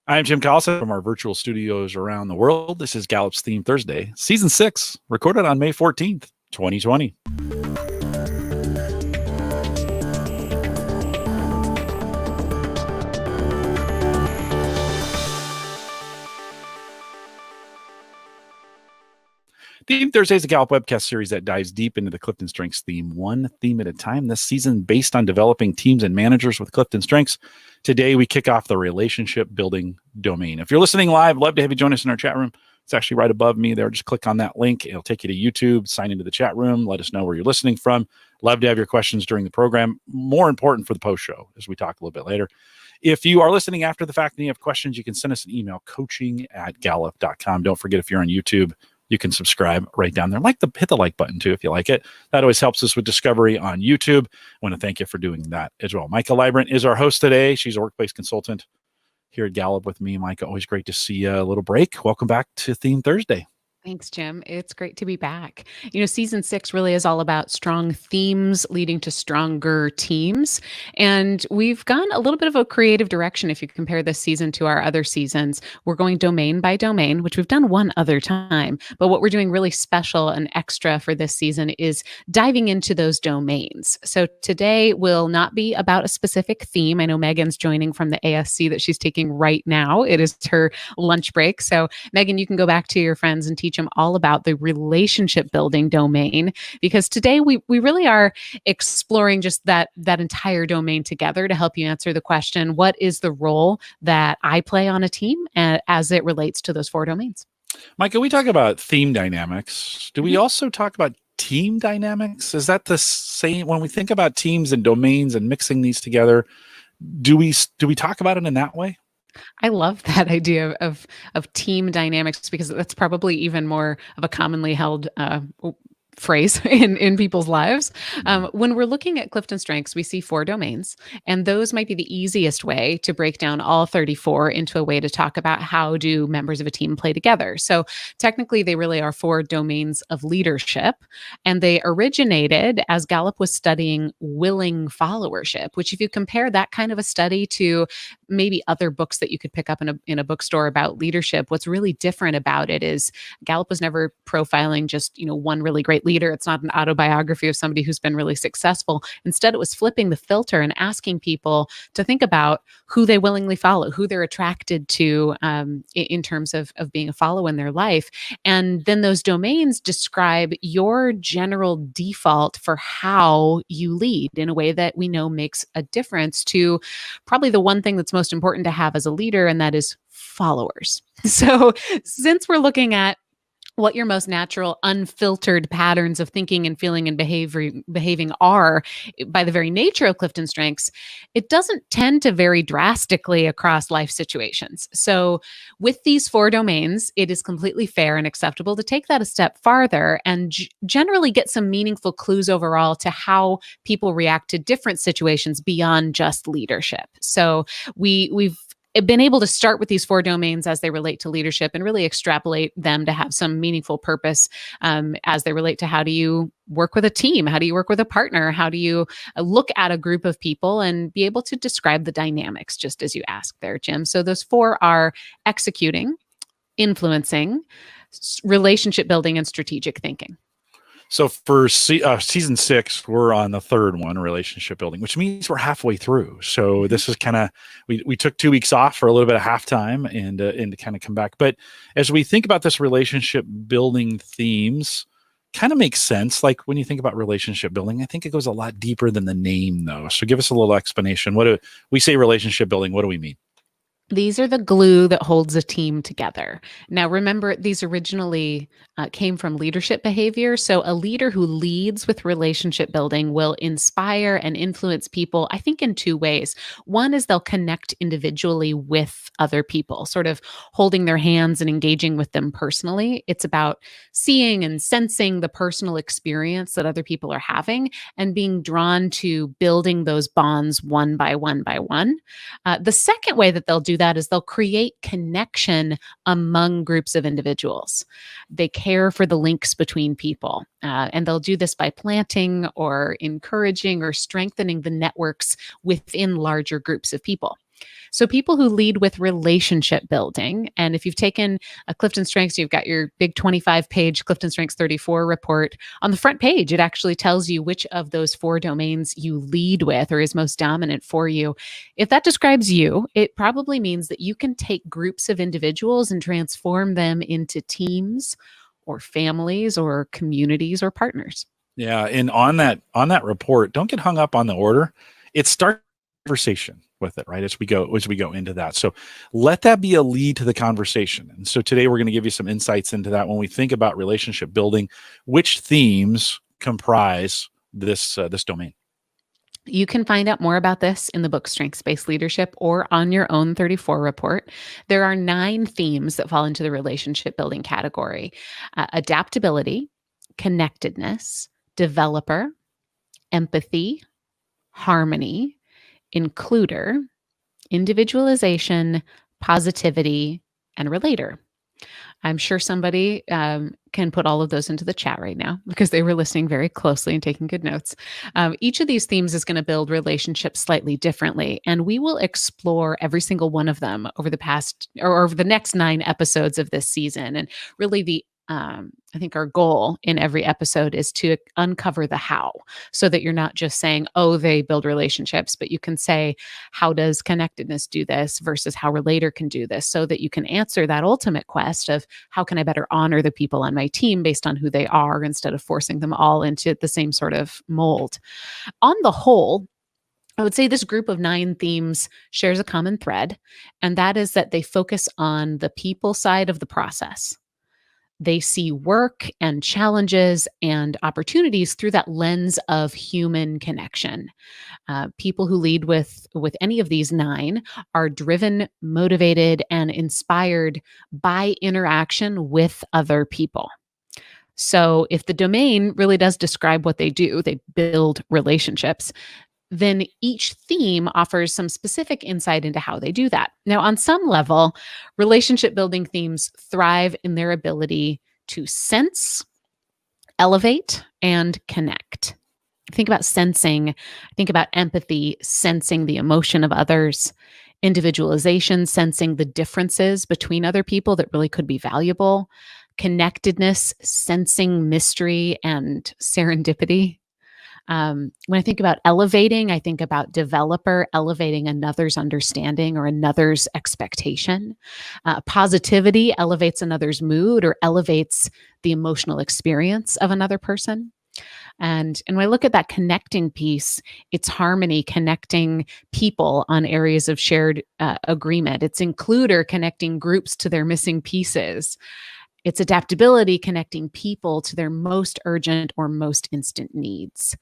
I'm Jim Collison from our virtual studios around the world. This is Gallup's Theme Thursday, Season 6, recorded on May 14th, 2020. Theme Thursday is a Gallup webcast series that dives deep into the CliftonStrengths theme, one theme at a time. This season, based on developing teams and managers with CliftonStrengths. Today, we kick off the relationship building domain. If you're listening live, love to have you join us in our chat room. It's actually right above me there. Just click on that link. It'll take you to YouTube, sign into the chat room, let us know where you're listening from. Love to have your questions during the program. More important for the post show, as we talk a little bit later. If you are listening after the fact and you have questions, you can send us an email, coaching@gallup.com. Don't forget, if you're on YouTube, you can subscribe right down there. Hit the like button too if you like it. That always helps us with discovery on YouTube. I want to thank you for doing that as well. Micah Librant is our host today. She's a workplace consultant here at Gallup with me. Micah, always great to see you. A little break. Welcome back to Theme Thursday. Thanks, Jim. It's great to be back. Season 6 really is all about strong themes leading to stronger teams. And we've gone a little bit of a creative direction if you compare this season to our other seasons. We're going domain by domain, which we've done one other time. But what we're doing really special and extra for this season is diving into those domains. So today will not be about a specific theme. I know Megan's joining from the ASC that she's taking right now. It is her lunch break. So Megan, you can go back to your friends and teach them all about the relationship building domain, because today we really are exploring just that entire domain together to help you answer the question, what is the role that I play on a team as it relates to those 4 domains? Micah, we talk about theme dynamics. Do we also talk about team dynamics? Is that the same when we think about teams and domains and mixing these together? Do we talk about it in that way? I love that idea of team dynamics, because that's probably even more of a commonly held phrase in people's lives. When we're looking at CliftonStrengths, we see 4 domains, and those might be the easiest way to break down all 34 into a way to talk about how do members of a team play together. So technically, they really are 4 domains of leadership, and they originated as Gallup was studying willing followership, which if you compare that kind of a study to maybe other books that you could pick up in a bookstore about leadership, what's really different about it is Gallup was never profiling just, one really great leader. It's not an autobiography of somebody who's been really successful. Instead, it was flipping the filter and asking people to think about who they willingly follow, who they're attracted to in terms of being a follow in their life. And then those domains describe your general default for how you lead in a way that we know makes a difference to probably the one thing that's most important to have as a leader, and that is followers. So since we're looking at what your most natural, unfiltered patterns of thinking and feeling and behaving are by the very nature of CliftonStrengths, it doesn't tend to vary drastically across life situations. So with these 4 domains, it is completely fair and acceptable to take that a step farther and generally get some meaningful clues overall to how people react to different situations beyond just leadership. So we've been able to start with these 4 domains as they relate to leadership and really extrapolate them to have some meaningful purpose as they relate to how do you work with a team? How do you work with a partner? How do you look at a group of people and be able to describe the dynamics, just as you asked there, Jim? So those 4 are executing, influencing, relationship building, and strategic thinking. So for season 6, we're on the 3rd one, relationship building, which means we're halfway through. So this is kind of, we took 2 weeks off for a little bit of halftime and to kind of come back. But as we think about this relationship building themes, kind of makes sense. Like when you think about relationship building, I think it goes a lot deeper than the name though. So give us a little explanation. What do we say relationship building? What do we mean? These are the glue that holds a team together. Now, remember, these originally came from leadership behavior. So a leader who leads with relationship building will inspire and influence people, I think, in 2 ways. One is they'll connect individually with other people, sort of holding their hands and engaging with them personally. It's about seeing and sensing the personal experience that other people are having and being drawn to building those bonds one by one by one. The second way that they'll do that is they'll create connection among groups of individuals. They care for the links between people, and they'll do this by planting or encouraging or strengthening the networks within larger groups of people. So people who lead with relationship building, and if you've taken a Clifton Strengths, you've got your big 25-page Clifton Strengths 34 report. On the front page, it actually tells you which of those 4 domains you lead with or is most dominant for you. If that describes you, it probably means that you can take groups of individuals and transform them into teams or families or communities or partners. Yeah, and on that report, don't get hung up on the order. It starts conversation with it, right? As we go into that. So let that be a lead to the conversation. And so today we're going to give you some insights into that when we think about relationship building, which themes comprise this domain. You can find out more about this in the book Strengths-Based Leadership or on your own 34 report. There are 9 themes that fall into the relationship building category: adaptability, connectedness, developer, empathy, harmony, includer, individualization, positivity, and relator. I'm sure somebody can put all of those into the chat right now because they were listening very closely and taking good notes. Each of these themes is going to build relationships slightly differently, and we will explore every single one of them over the next 9 episodes of this season. And really, I think our goal in every episode is to uncover the how, so that you're not just saying, oh, they build relationships, but you can say, how does connectedness do this versus how relator can do this, so that you can answer that ultimate quest of how can I better honor the people on my team based on who they are instead of forcing them all into the same sort of mold. On the whole, I would say this group of 9 themes shares a common thread, and that is that they focus on the people side of the process. They see work and challenges and opportunities through that lens of human connection. People who lead with any of these 9 are driven, motivated, and inspired by interaction with other people. So if the domain really does describe what they do, they build relationships, then each theme offers some specific insight into how they do that. Now, on some level, relationship building themes thrive in their ability to sense, elevate, and connect. Think about sensing, think about empathy, sensing the emotion of others, individualization, sensing the differences between other people that really could be valuable, connectedness, sensing mystery and serendipity. When I think about elevating, I think about developer elevating another's understanding or another's expectation. Positivity elevates another's mood or elevates the emotional experience of another person. And when I look at that connecting piece, it's harmony, connecting people on areas of shared agreement. It's includer, connecting groups to their missing pieces. It's adaptability, connecting people to their most urgent or most instant needs.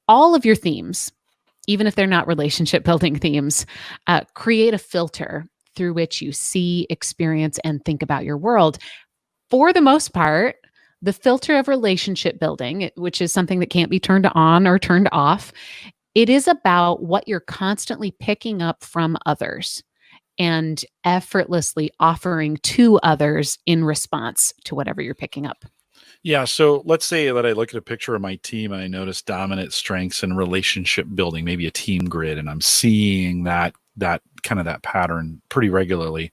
All of your themes, even if they're not relationship building themes, create a filter through which you see, experience, and think about your world. For the most part, the filter of relationship building, which is something that can't be turned on or turned off, it is about what you're constantly picking up from others and effortlessly offering to others in response to whatever you're picking up. Yeah, so let's say that I look at a picture of my team and I notice dominant strengths and relationship building, maybe a team grid, and I'm seeing that kind of that pattern pretty regularly.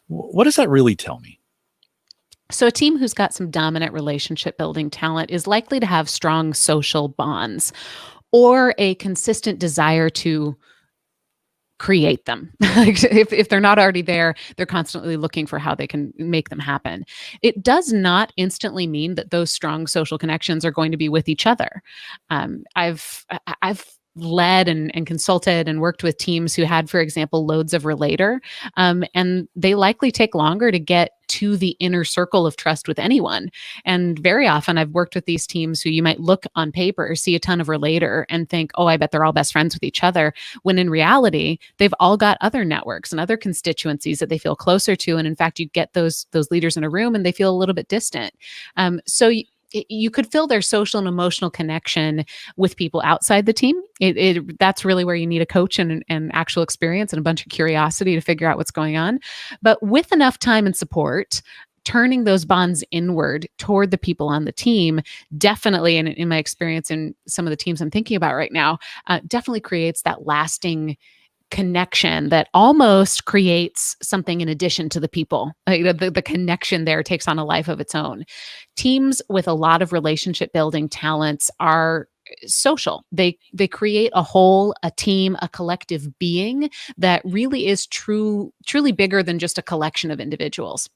What does that really tell me? So a team who's got some dominant relationship building talent is likely to have strong social bonds or a consistent desire to create them. if they're not already there, they're constantly looking for how they can make them happen. It does not instantly mean that those strong social connections are going to be with each other. I've led and consulted and worked with teams who had, for example, loads of relator, and they likely take longer to get to the inner circle of trust with anyone. And very often I've worked with these teams who you might look on paper, see a ton of relator and think, oh, I bet they're all best friends with each other. When in reality, they've all got other networks and other constituencies that they feel closer to. And in fact, you get those leaders in a room and they feel a little bit distant. So you could fill their social and emotional connection with people outside the team. That's really where you need a coach and actual experience and a bunch of curiosity to figure out what's going on. But with enough time and support, turning those bonds inward toward the people on the team definitely, and in my experience in some of the teams I'm thinking about right now, definitely creates that lasting connection that almost creates something in addition to the people. The connection there takes on a life of its own. Teams with a lot of relationship building talents are social. They create a whole, a team, a collective being that really is truly bigger than just a collection of individuals.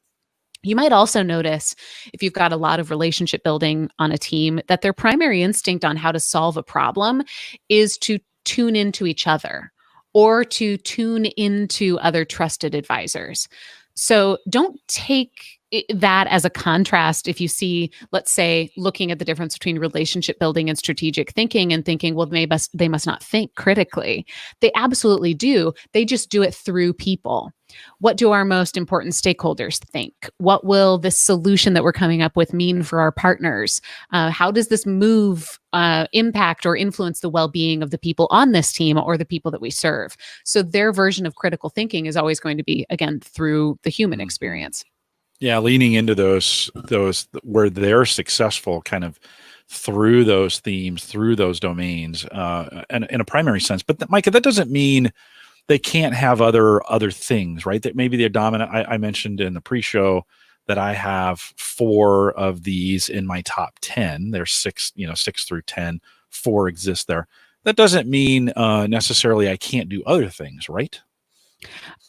You might also notice, if you've got a lot of relationship building on a team, that their primary instinct on how to solve a problem is to tune into each other or to tune into other trusted advisors. So don't take that as a contrast if you see, let's say, looking at the difference between relationship building and strategic thinking and thinking, well, they must not think critically. They absolutely do. They just do it through people. What do our most important stakeholders think? What will this solution that we're coming up with mean for our partners? How does this move impact or influence the well-being of the people on this team or the people that we serve? So their version of critical thinking is always going to be, again, through the human experience. Yeah, leaning into those where they're successful, kind of through those themes, through those domains, and in a primary sense. But Micah, that doesn't mean they can't have other things, right? That maybe they're dominant. I mentioned in the pre-show that I have 4 of these in my top 10. There's 6 through 10. 4 exist there. That doesn't mean necessarily I can't do other things, right?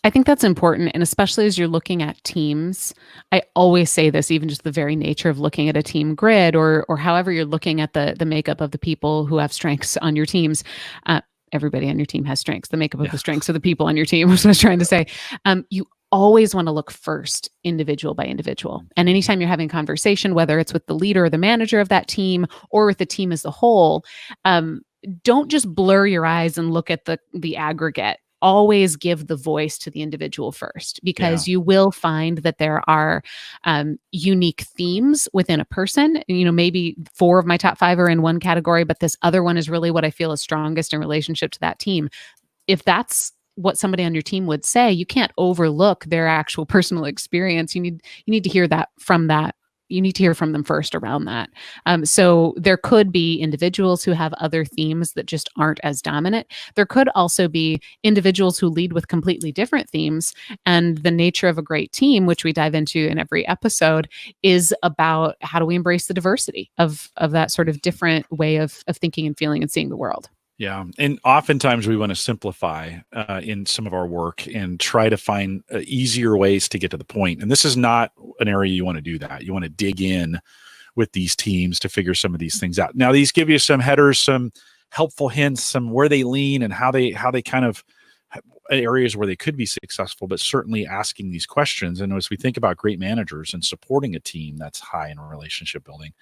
I think that's important. And especially as you're looking at teams, I always say this, even just the very nature of looking at a team grid or however you're looking at the makeup of the people who have strengths on your teams. Everybody on your team has strengths. The makeup of the strengths of the people on your team was what I was trying to say. You always want to look first individual by individual. And anytime you're having a conversation, whether it's with the leader or the manager of that team or with the team as a whole, don't just blur your eyes and look at the aggregate. Always give the voice to the individual first, because you will find that there are unique themes within a person. Maybe 4 of my top 5 are in one category, but this other one is really what I feel is strongest in relationship to that team. If that's what somebody on your team would say, you can't overlook their actual personal experience. You need to hear that from that. You need to hear from them first around that. So there could be individuals who have other themes that just aren't as dominant. There could also be individuals who lead with completely different themes. And the nature of a great team, which we dive into in every episode, is about how do we embrace the diversity of that sort of different way of thinking and feeling and seeing the world. Yeah. And oftentimes we want to simplify in some of our work and try to find easier ways to get to the point. And this is not an area you want to do that. You want to dig in with these teams to figure some of these things out. Now, these give you some headers, some helpful hints, some where they lean and how they kind of areas where they could be successful, but certainly asking these questions. And as we think about great managers and supporting a team that's high in relationship building,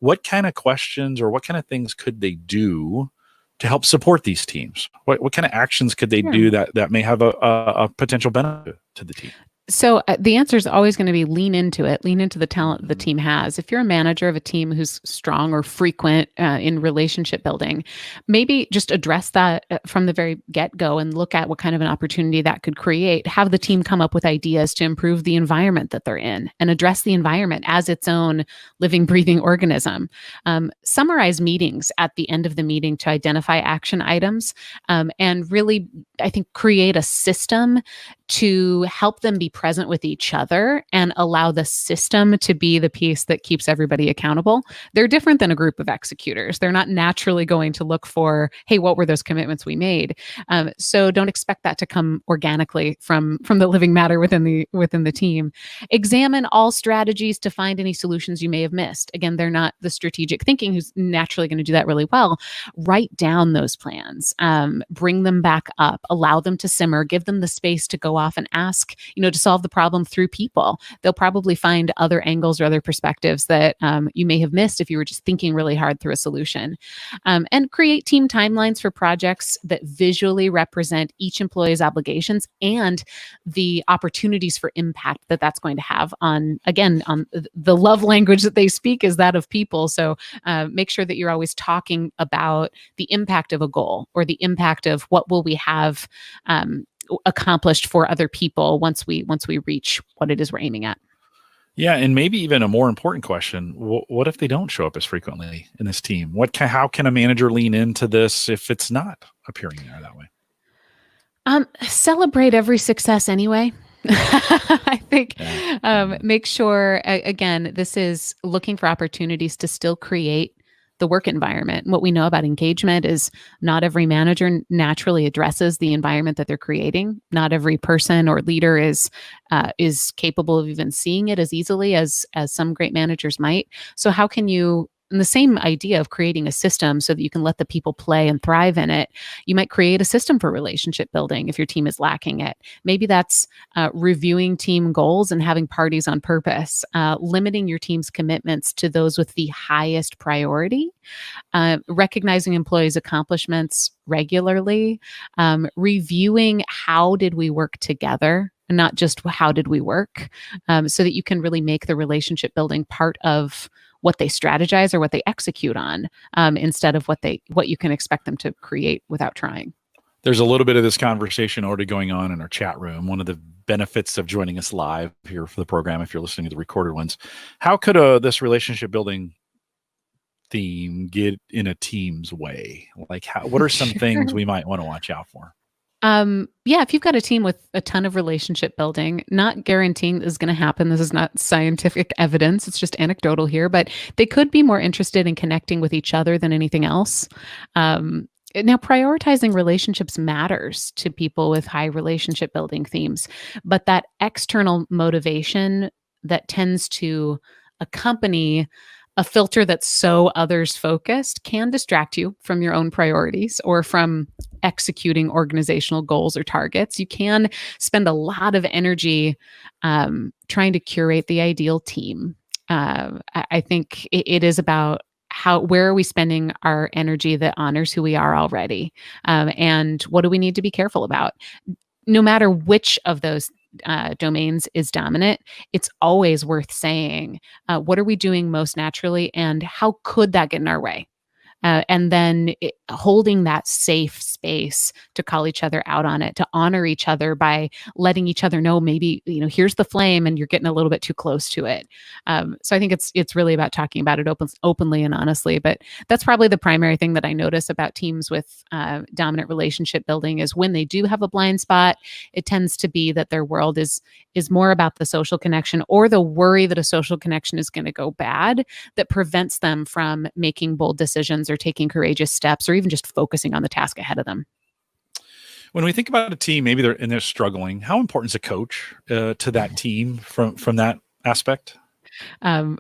what kind of questions or what kind of things could they do to help support these teams? What kind of actions could they do that may have a potential benefit to the team? So the answer is always going to be lean into it, lean into the talent the team has. If you're a manager of a team who's strong or frequent in relationship building, maybe just address that from the very get-go and look at what kind of an opportunity that could create. Have the team come up with ideas to improve the environment that they're in and address the environment as its own living, breathing organism. Summarize meetings at the end of the meeting to identify action items and really, I think, create a system to help them be present with each other and allow the system to be the piece that keeps everybody accountable. They're different than a group of executors. They're not naturally going to look for, hey, what were those commitments we made? So don't expect that to come organically from the living matter within the team. Examine all strategies to find any solutions you may have missed. Again, they're not the strategic thinking who's naturally going to do that really well. Write down those plans, bring them back up, allow them to simmer, give them the space to go off and ask, to solve the problem through people. They'll probably find other angles or other perspectives that you may have missed if you were just thinking really hard through a solution. And create team timelines for projects that visually represent each employee's obligations and the opportunities for impact that that's going to have on the love language that they speak is that of people. So make sure that you're always talking about the impact of a goal or the impact of what will we have accomplished for other people once we reach what it is we're aiming at. Yeah, and maybe even a more important question: what if they don't show up as frequently in this team? How can a manager lean into this if it's not appearing there that way? Celebrate every success anyway. I think Yeah. make sure, again, this is looking for opportunities to still create the work environment. What we know about engagement is not every manager naturally addresses the environment that they're creating. Not every person or leader is capable of even seeing it as easily as some great managers might. So how can you, and the same idea of creating a system so that you can let the people play and thrive in it, you might create a system for relationship building if your team is lacking it. Maybe that's reviewing team goals and having parties on purpose, limiting your team's commitments to those with the highest priority, recognizing employees' accomplishments regularly, reviewing how did we work together and not just how did we work, so that you can really make the relationship building part of what they strategize or what they execute on, instead of what you can expect them to create without trying. There's a little bit of this conversation already going on in our chat room. One of the benefits of joining us live here for the program, if you're listening to the recorded ones, how could this relationship building theme get in a team's way? Like, what are some things we might want to watch out for? Yeah, if you've got a team with a ton of relationship building, not guaranteeing this is going to happen. This is not scientific evidence. It's just anecdotal here, but they could be more interested in connecting with each other than anything else. Now, prioritizing relationships matters to people with high relationship building themes, but that external motivation that tends to accompany a filter that's so others focused can distract you from your own priorities or from executing organizational goals or targets. You can spend a lot of energy trying to curate the ideal team. I think it is about where are we spending our energy that honors who we are already, and what do we need to be careful about. No matter which of those domains is dominant, it's always worth saying, what are we doing most naturally and how could that get in our way? And then holding that safe space to call each other out on it, to honor each other by letting each other know, maybe, here's the flame and you're getting a little bit too close to it. So I think it's really about talking about it openly and honestly. But that's probably the primary thing that I notice about teams with dominant relationship building is when they do have a blind spot, it tends to be that their world is more about the social connection or the worry that a social connection is going to go bad that prevents them from making bold decisions or taking courageous steps or even just focusing on the task ahead of them. When we think about a team, maybe they're struggling, how important is a coach to that team from that aspect?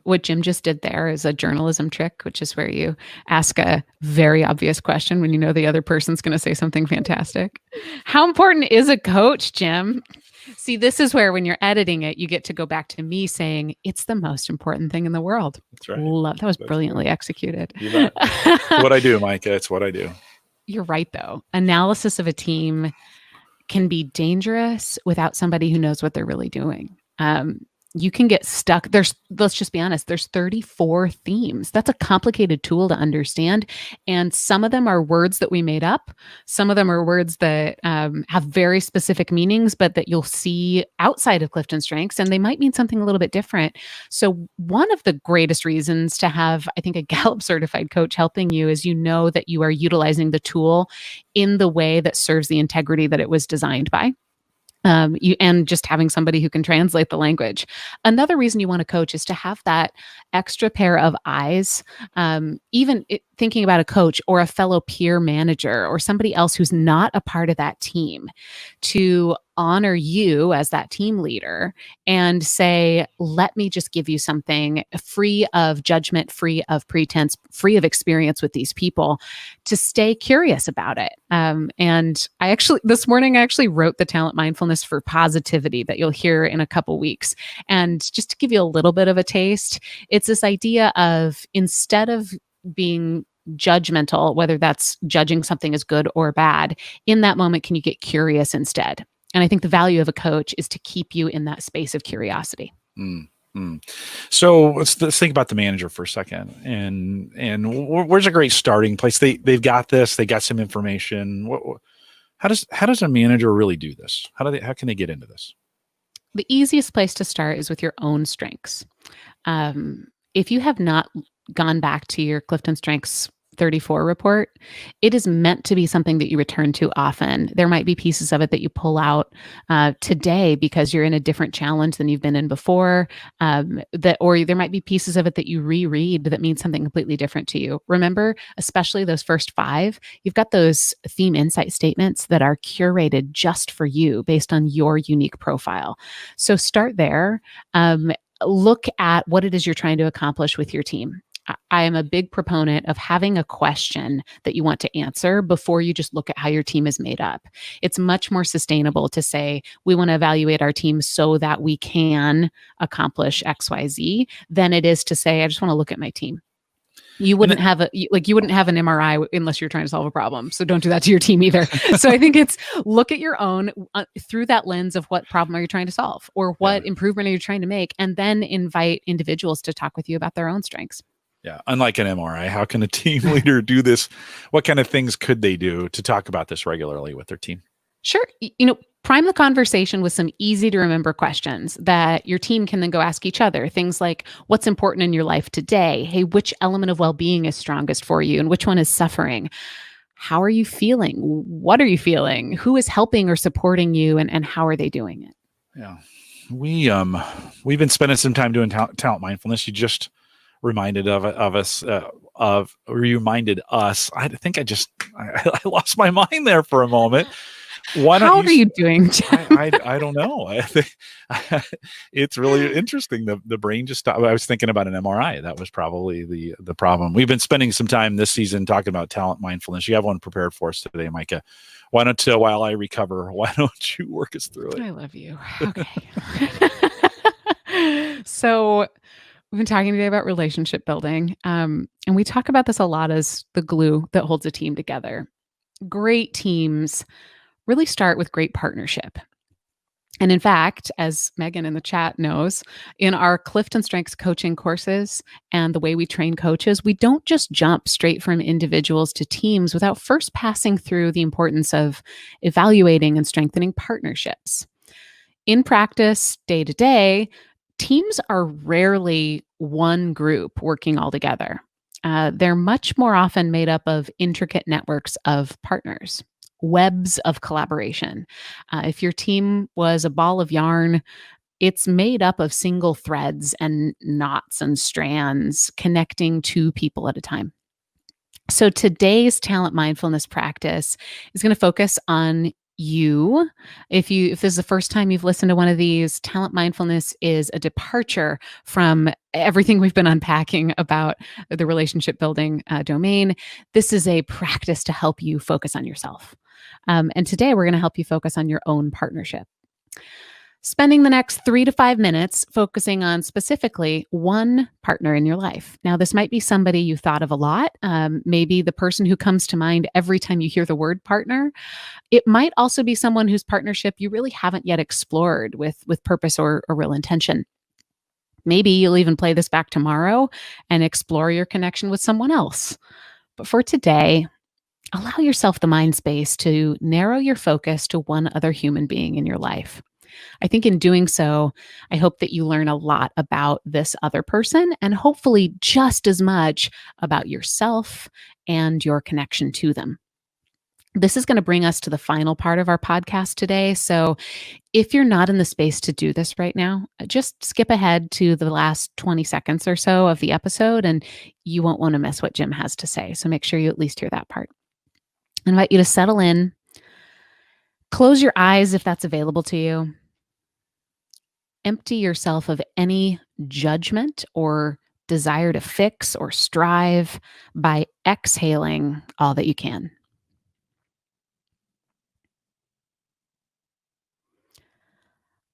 What Jim just did there is a journalism trick, which is where you ask a very obvious question when you know the other person's going to say something fantastic. How important is a coach, Jim? See, this is where when you're editing it, you get to go back to me saying it's the most important thing in the world. That's right. That was brilliantly executed. You bet. It's what I do, Micah. It's what I do. You're right, though. Analysis of a team can be dangerous without somebody who knows what they're really doing. You can get stuck. Let's just be honest, there's 34 themes. That's a complicated tool to understand. And some of them are words that we made up. Some of them are words that have very specific meanings, but that you'll see outside of CliftonStrengths, and they might mean something a little bit different. So one of the greatest reasons to have, I think, a Gallup certified coach helping you is that you are utilizing the tool in the way that serves the integrity that it was designed by. And just having somebody who can translate the language. Another reason you want to coach is to have that extra pair of eyes, thinking about a coach or a fellow peer manager or somebody else who's not a part of that team, to honor you as that team leader and say, let me just give you something free of judgment, free of pretense, free of experience with these people, to stay curious about it. And this morning, I actually wrote the talent mindfulness for positivity that you'll hear in a couple weeks. And just to give you a little bit of a taste, it's this idea of, instead of being judgmental, whether that's judging something as good or bad, in that moment, can you get curious instead? And I think the value of a coach is to keep you in that space of curiosity. Mm-hmm. So let's think about the manager for a second. And where's a great starting place? They've got this. They got some information. How does a manager really do this? How can they get into this? The easiest place to start is with your own strengths. If you have not gone back to your CliftonStrengths 34 report, it is meant to be something that you return to often. There might be pieces of it that you pull out today because you're in a different challenge than you've been in before. Or there might be pieces of it that you reread that mean something completely different to you. Remember, especially those first 5, you've got those theme insight statements that are curated just for you based on your unique profile. So start there. Look at what it is you're trying to accomplish with your team. I am a big proponent of having a question that you want to answer before you just look at how your team is made up. It's much more sustainable to say, we want to evaluate our team so that we can accomplish XYZ than it is to say, I just want to look at my team. You wouldn't have you wouldn't have an MRI unless you're trying to solve a problem. So don't do that to your team either. So I think it's look at your own through that lens of what problem are you trying to solve or what improvement are you trying to make, and then invite individuals to talk with you about their own strengths. Yeah. Unlike an MRI, how can a team leader do this? What kind of things could they do to talk about this regularly with their team? Sure. Prime the conversation with some easy to remember questions that your team can then go ask each other. Things like, what's important in your life today? Hey, which element of well-being is strongest for you and which one is suffering? How are you feeling? What are you feeling? Who is helping or supporting you, and how are they doing it? Yeah. We've been spending some time doing talent mindfulness. You just reminded us. Reminded us. I think I lost my mind there for a moment. How are you doing, Jim? I don't know. I think it's really interesting. The brain just stopped. I was thinking about an MRI. That was probably the problem. We've been spending some time this season talking about talent mindfulness. You have one prepared for us today, Micah. Why don't while I recover, why don't you work us through it? I love you. Okay. So we've been talking today about relationship building. And we talk about this a lot as the glue that holds a team together. Great teams really start with great partnership. And in fact, as Megan in the chat knows, in our CliftonStrengths coaching courses and the way we train coaches, we don't just jump straight from individuals to teams without first passing through the importance of evaluating and strengthening partnerships. In practice, day to day, teams are rarely one group working all together. They're much more often made up of intricate networks of partners, webs of collaboration. If your team was a ball of yarn, it's made up of single threads and knots and strands connecting two people at a time. So today's talent mindfulness practice is going to focus on you. If this is the first time you've listened to one of these, talent mindfulness is a departure from everything we've been unpacking about the relationship building domain. This is a practice to help you focus on yourself. And today we're going to help you focus on your own partnership. Spending the next 3 to 5 minutes focusing on specifically one partner in your life. Now, this might be somebody you thought of a lot, maybe the person who comes to mind every time you hear the word partner. It might also be someone whose partnership you really haven't yet explored with purpose or real intention. Maybe you'll even play this back tomorrow and explore your connection with someone else. But for today, allow yourself the mind space to narrow your focus to one other human being in your life. I think in doing so, I hope that you learn a lot about this other person and hopefully just as much about yourself and your connection to them. This is going to bring us to the final part of our podcast today. So if you're not in the space to do this right now, just skip ahead to the last 20 seconds or so of the episode and you won't want to miss what Jim has to say. So make sure you at least hear that part. I invite you to settle in. Close your eyes if that's available to you. Empty yourself of any judgment or desire to fix or strive by exhaling all that you can.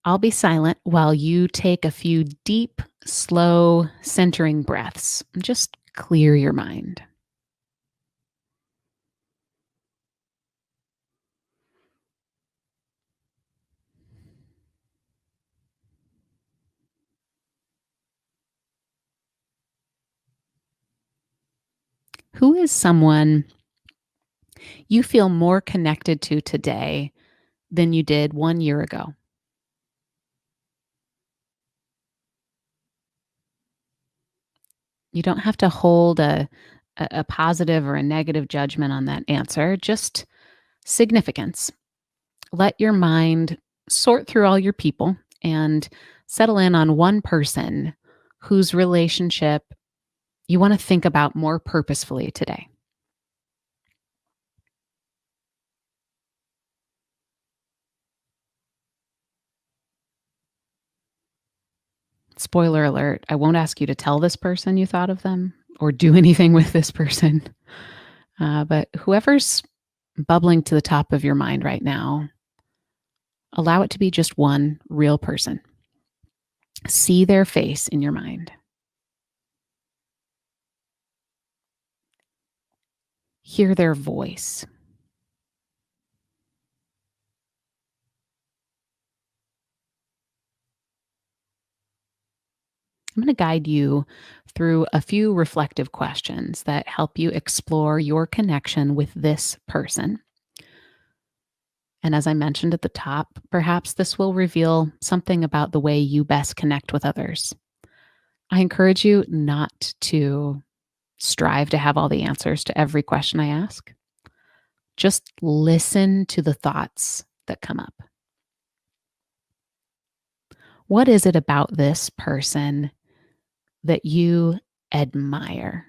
I'll be silent while you take a few deep, slow, centering breaths. Just clear your mind. Who is someone you feel more connected to today than you did 1 year ago? You don't have to hold a a positive or a negative judgment on that answer, just significance. Let your mind sort through all your people and settle in on one person whose relationship you want to think about more purposefully today. Spoiler alert, I won't ask you to tell this person you thought of them or do anything with this person. But whoever's bubbling to the top of your mind right now, allow it to be just one real person. See their face in your mind. Hear their voice. I'm going to guide you through a few reflective questions that help you explore your connection with this person. And as I mentioned at the top, perhaps this will reveal something about the way you best connect with others. I encourage you not to strive to have all the answers to every question I ask. Just listen to the thoughts that come up. What is it about this person that you admire?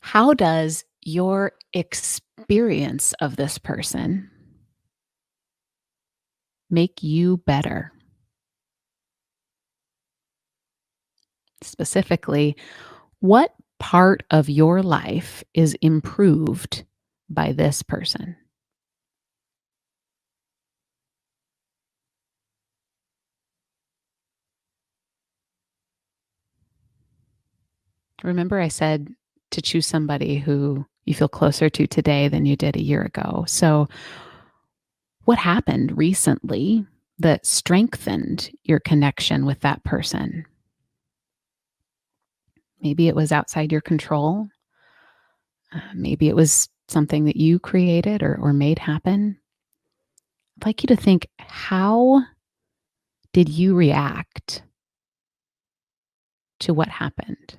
How does your experience of this person make you better? Specifically, what part of your life is improved by this person? Remember, I said to choose somebody who you feel closer to today than you did a year ago. So, what happened recently that strengthened your connection with that person? Maybe it was outside your control. Maybe it was something that you created or made happen. I'd like you to think, how did you react to what happened?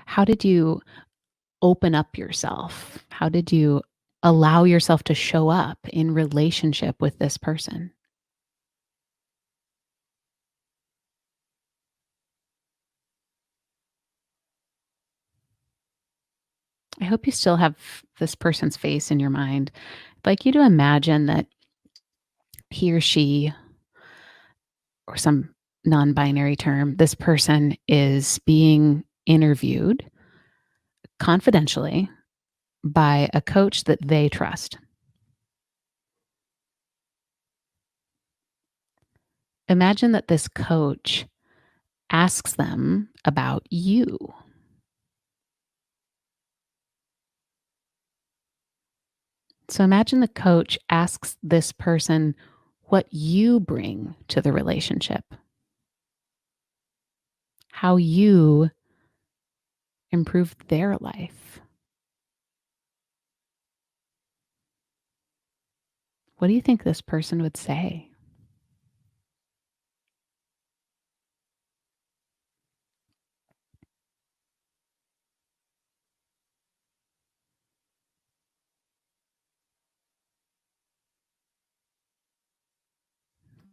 How did you open up yourself? How did you allow yourself to show up in relationship with this person? I hope you still have this person's face in your mind. I'd like you to imagine that he or she, or some non binary term, this person is being interviewed confidentially by a coach that they trust. Imagine that this coach asks them about you. So imagine the coach asks this person what you bring to the relationship, how you improve their life. What do you think this person would say?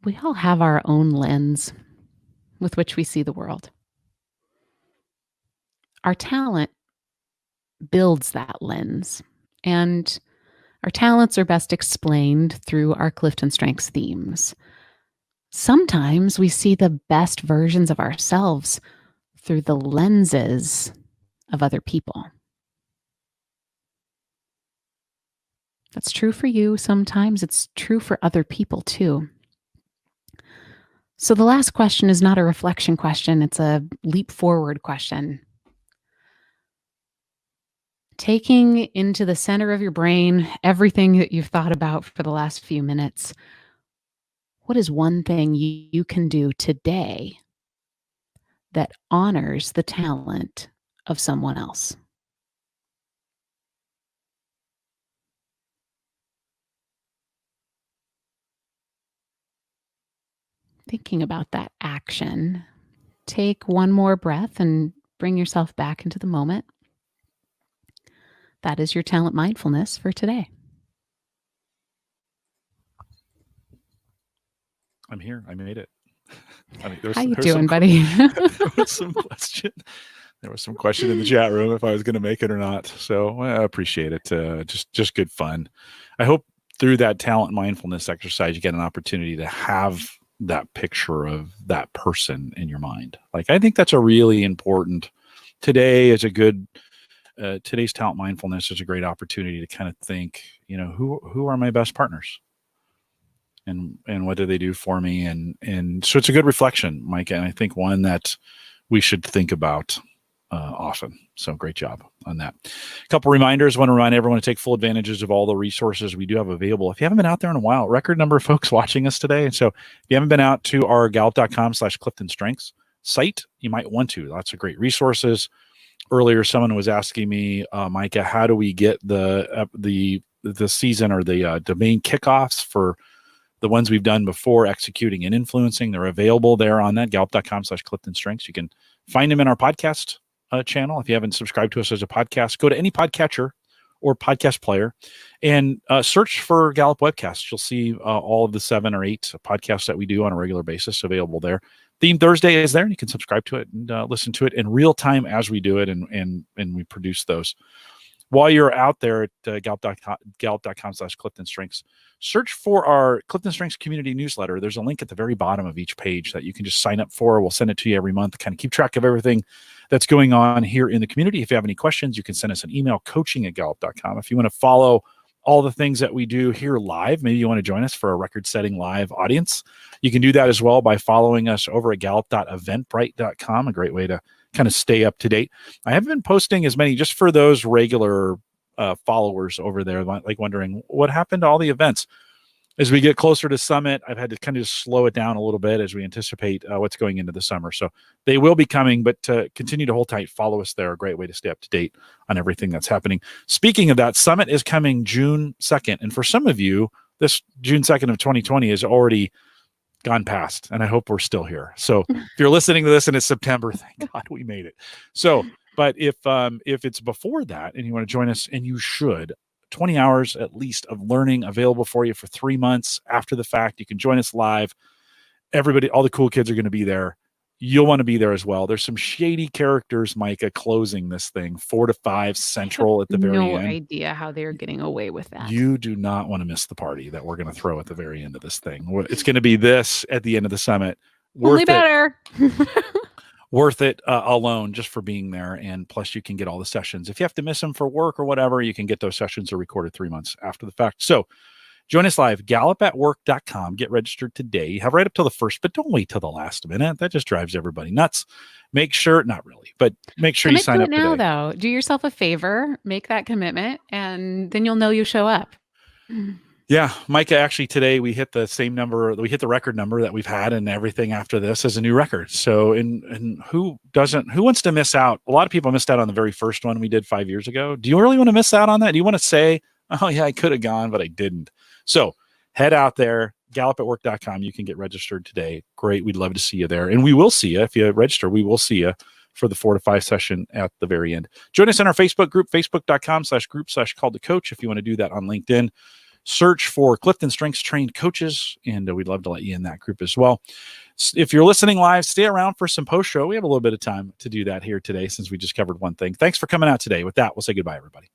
We all have our own lens with which we see the world. Our talent builds that lens, and our talents are best explained through our CliftonStrengths themes. Sometimes we see the best versions of ourselves through the lenses of other people. That's true for you. Sometimes it's true for other people too. So the last question is not a reflection question, it's a leap forward question. Taking into the center of your brain everything that you've thought about for the last few minutes, what is one thing you can do today that honors the talent of someone else? thinking about that action, take one more breath and bring yourself back into the moment. That is your talent mindfulness for today. I'm here. I made it. I mean, How you doing, buddy? There was some question. There was some question in the chat room if I was going to make it or not. So I appreciate it. Just good fun. I hope through that talent mindfulness exercise, you get an opportunity to have that picture of that person in your mind. Like, I think that's a really important. Today is a good. Today's talent mindfulness is a great opportunity to kind of think, who are my best partners, and what do they do for me, and so it's a good reflection, Mike, and I think one that we should think about often. So great job on that. A couple reminders. Want to remind everyone to take full advantages of all the resources we do have available. If you haven't been out there in a while, record number of folks watching us today. And so if you haven't been out to our gallup.com/CliftonStrengths site, you might want to. Lots of great resources. Earlier, someone was asking me, Micah, how do we get the season or the domain kickoffs for the ones we've done before, executing and influencing? They're available there on that, gallup.com/CliftonStrengths. You can find them in our podcast channel. If you haven't subscribed to us as a podcast, go to any podcatcher or podcast player and search for Gallup Webcasts. You'll see all of the 7 or 8 podcasts that we do on a regular basis available there. Theme Thursday is there, and you can subscribe to it and listen to it in real time as we do it, and we produce those. While you're out there at gallup.com/CliftonStrengths, search for our Clifton Strengths community newsletter. There's a link at the very bottom of each page that you can just sign up for. We'll send it to you every month, kind of keep track of everything that's going on here in the community. If you have any questions, you can send us an email, coaching@gallup.com. If you want to follow all the things that we do here live, maybe you want to join us for a record-setting live audience, you can do that as well by following us over at gallup.eventbrite.com, a great way to kind of stay up to date. I haven't been posting as many, just for those regular followers over there, like wondering what happened to all the events. As we get closer to Summit, I've had to kind of just slow it down a little bit as we anticipate what's going into the summer. So they will be coming, but continue to hold tight. Follow us there. A great way to stay up to date on everything that's happening. Speaking of that, Summit is coming June 2nd. And for some of you, this June 2nd of 2020 is already gone past, and I hope we're still here. So if you're listening to this and it's September, thank God we made it. So, but if it's before that and you want to join us, and you should, 20 hours at least of learning available for you for 3 months after the fact. You can join us live. Everybody, all the cool kids are going to be there. You'll want to be there as well. There's some shady characters, Micah, closing this thing 4 to 5 Central at the very end. No idea how they're getting away with that. You do not want to miss the party that we're going to throw at the very end of this thing. It's going to be this at the end of the summit. Only better. Worth it alone just for being there. And plus you can get all the sessions. If you have to miss them for work or whatever, you can get those sessions recorded 3 months after the fact. So join us live, gallupatwork.com. Get registered today. You have right up till the 1st, but don't wait till the last minute. That just drives everybody nuts. Make sure, not really, but make sure you sign up now, today. though. Do yourself a favor, make that commitment, and then you'll know you show up. Yeah, Micah, actually today we hit the same number, we hit the record number that we've had, and everything after this is a new record. So and who wants to miss out? A lot of people missed out on the very first one we did 5 years ago. Do you really want to miss out on that? Do you want to say, oh yeah, I could have gone, but I didn't? So head out there, gallupatwork.com. You can get registered today. Great. We'd love to see you there. And we will see you. If you register, we will see you for the 4 to 5 session at the very end. Join us in our Facebook group, facebook.com/group/call to coach. If you want to do that on LinkedIn, search for Clifton Strengths trained coaches, and we'd love to let you in that group as well. If you're listening live, stay around for some post show. We have a little bit of time to do that here today since we just covered one thing. Thanks for coming out today. With that, we'll say goodbye, everybody.